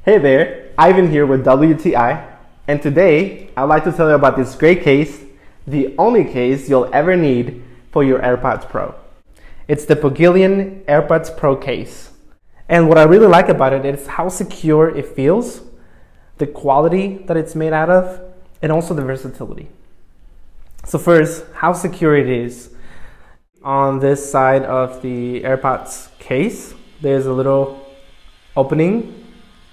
Hey there, Ivan here with WTI, and today I'd like to tell you about this great case, the only case you'll ever need for your AirPods Pro. It's the Pohgelan AirPods Pro case. And what I really like about it is how secure it feels, the quality that it's made out of, and also the versatility. So first, how secure it is. On this side of the AirPods case, there's a little opening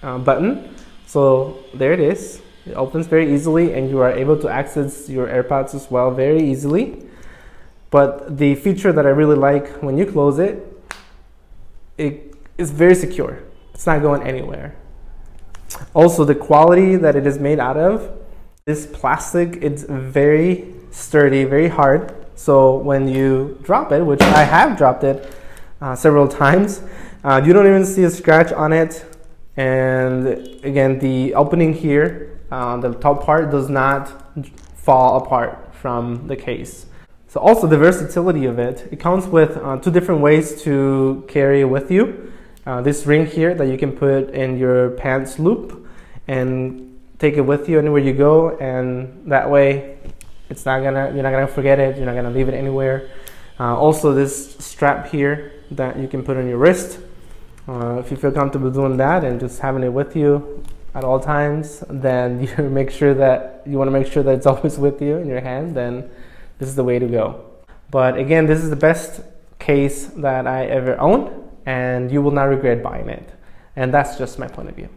button. So there it is. It opens very easily and you are able to access your AirPods as well very easily. But the feature that I really like when you close it, it is very secure. It's not going anywhere. Also, the quality that it is made out of, this plastic, it's very sturdy, very hard. So when you drop it, which I have dropped it several times, you don't even see a scratch on it. And again, the opening here, the top part does not fall apart from the case. So also the versatility of it, it comes with two different ways to carry with you. This ring here that you can put in your pants loop and take it with you anywhere you go, and that way you're not gonna forget it, you're not gonna leave it anywhere. Also this strap here that you can put on your wrist. If you feel comfortable doing that and just having it with you at all times, then you want to make sure that it's always with you in your hand, then this is the way to go. But again, this is the best case that I ever owned, and you will not regret buying it. And that's just my point of view.